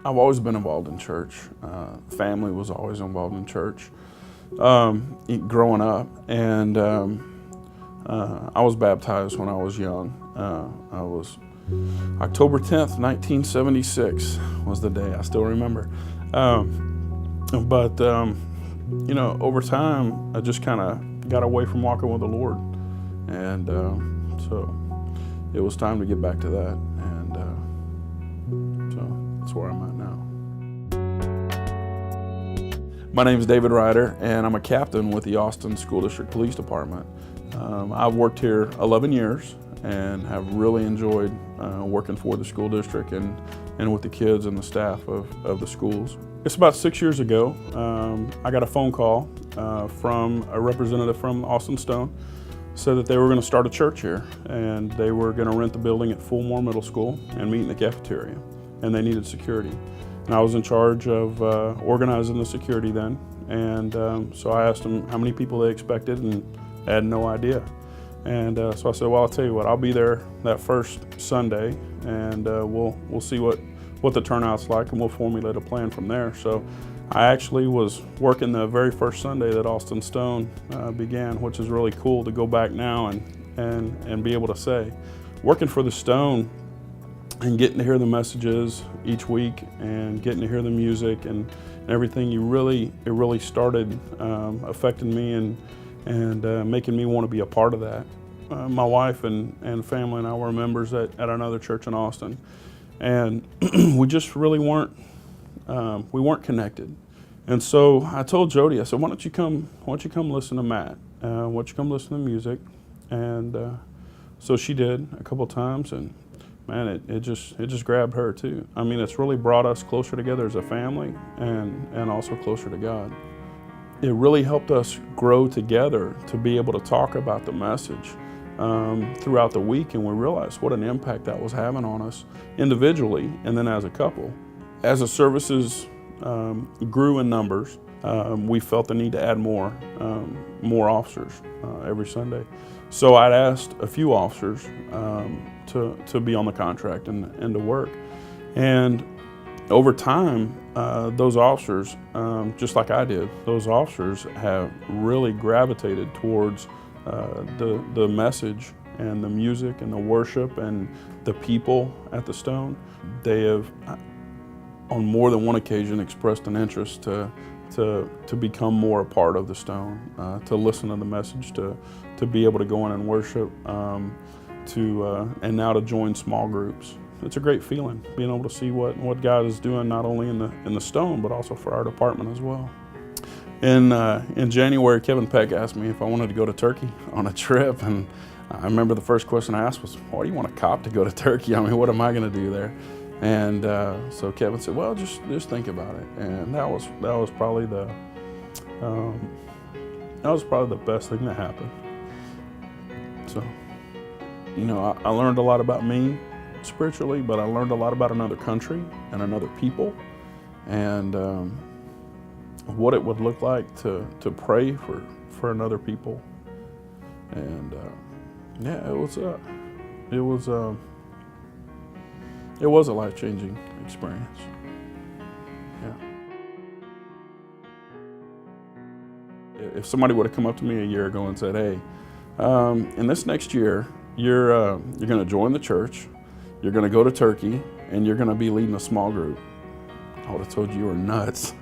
I've always been involved in church. Family was always involved in church growing up, and I was baptized when I was young. I was October 10th, 1976 was the day. I still remember. But over time, I just kind of got away from walking with the Lord, and so it was time to get back to that, and so that's where I'm at now. My name is David Ryder, and I'm a captain with the Austin School District Police Department. I've worked here 11 years and have really enjoyed working for the school district and with the kids and the staff of the schools. It's about 6 years ago, I got a phone call from a representative from Austin Stone, said that they were going to start a church here, and they were going to rent the building at Fulmore Middle School and meet in the cafeteria, and they needed security. And I was in charge of organizing the security then, and so I asked them how many people they expected, and I had no idea. And so I said, well, I'll tell you what, I'll be there that first Sunday, and we'll see what the turnout's like, and we'll formulate a plan from there. So I actually was working the very first Sunday that Austin Stone began, which is really cool to go back now and be able to say. Working for the Stone and getting to hear the messages each week and getting to hear the music and everything, it really started affecting me and making me want to be a part of that. My wife and family and I were members at another church in Austin, and we just really weren't connected. And so I told Jody, I said, why don't you come listen to Matt? Why don't you come listen to music? And so she did a couple times, and man, it just grabbed her too. I mean, it's really brought us closer together as a family and also closer to God. It really helped us grow together to be able to talk about the message throughout the week, and we realized what an impact that was having on us individually and then as a couple. As the services grew in numbers, we felt the need to add more officers every Sunday. So I'd asked a few officers to be on the contract and to work. And over time, those officers, just like I did, those officers have really gravitated towards the message and the music and the worship and the people at the Stone. They have, on more than one occasion, expressed an interest to become more a part of the Stone, to listen to the message, to be able to go in and worship, and now to join small groups. It's a great feeling, being able to see what God is doing, not only in the Stone, but also for our department as well. In January, Kevin Peck asked me if I wanted to go to Turkey on a trip, and I remember the first question I asked was, why do you want a cop to go to Turkey? I mean, what am I going to do there? And so Kevin said, well, just think about it. And that was probably the best thing that happened. So, I learned a lot about me spiritually, but I learned a lot about another country and another people, and what it would look like to pray for another people. And it was a life-changing experience. Yeah. If somebody would have come up to me a year ago and said, hey, in this next year, you're going to join the church, you're going to go to Turkey, and you're going to be leading a small group, I would have told you were nuts.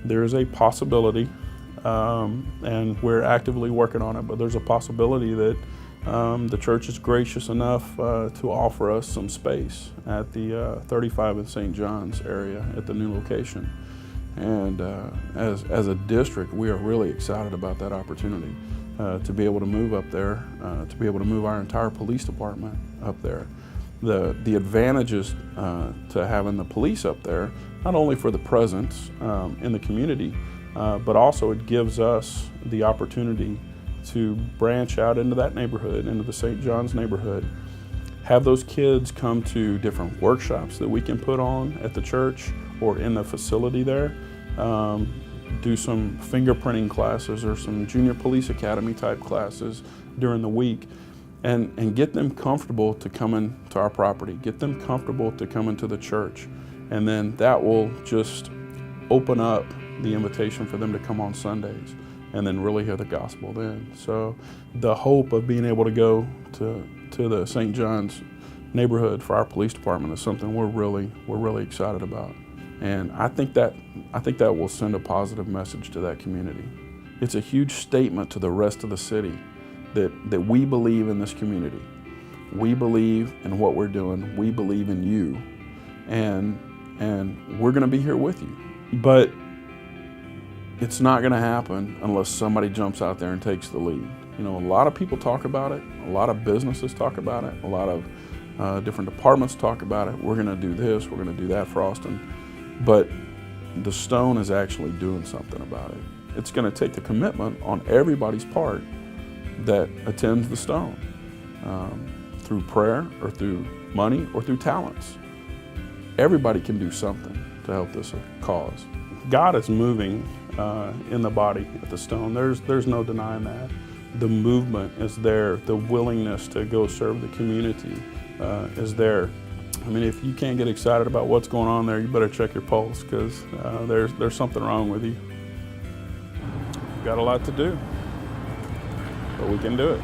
There is a possibility, and we're actively working on it, but there's a possibility that the church is gracious enough to offer us some space at the 35 in St. John's area at the new location. And as a district, we are really excited about that opportunity to be able to move up there, to be able to move our entire police department up there. The advantages to having the police up there, not only for the presence in the community, but also it gives us the opportunity to branch out into that neighborhood, into the St. John's neighborhood, have those kids come to different workshops that we can put on at the church or in the facility there, do some fingerprinting classes or some junior police academy type classes during the week, and get them comfortable to come into our property, get them comfortable to come into the church. And then that will just open up the invitation for them to come on Sundays and then really hear the gospel then. So the hope of being able to go to the St. John's neighborhood for our police department is something we're really excited about. And I think that will send a positive message to that community. It's a huge statement to the rest of the city that we believe in this community. We believe in what we're doing. We believe in you. And we're gonna be here with you. But it's not gonna happen unless somebody jumps out there and takes the lead. You know, a lot of people talk about it. A lot of businesses talk about it. A lot of different departments talk about it. We're gonna do this, we're gonna do that for Austin. But the Stone is actually doing something about it. It's gonna take the commitment on everybody's part that attends the Stone, through prayer or through money or through talents. Everybody can do something to help this cause. God is moving in the body at the Stone. There's no denying that. The movement is there. The willingness to go serve the community is there. I mean, if you can't get excited about what's going on there, you better check your pulse, because there's something wrong with you. We've got a lot to do, but we can do it.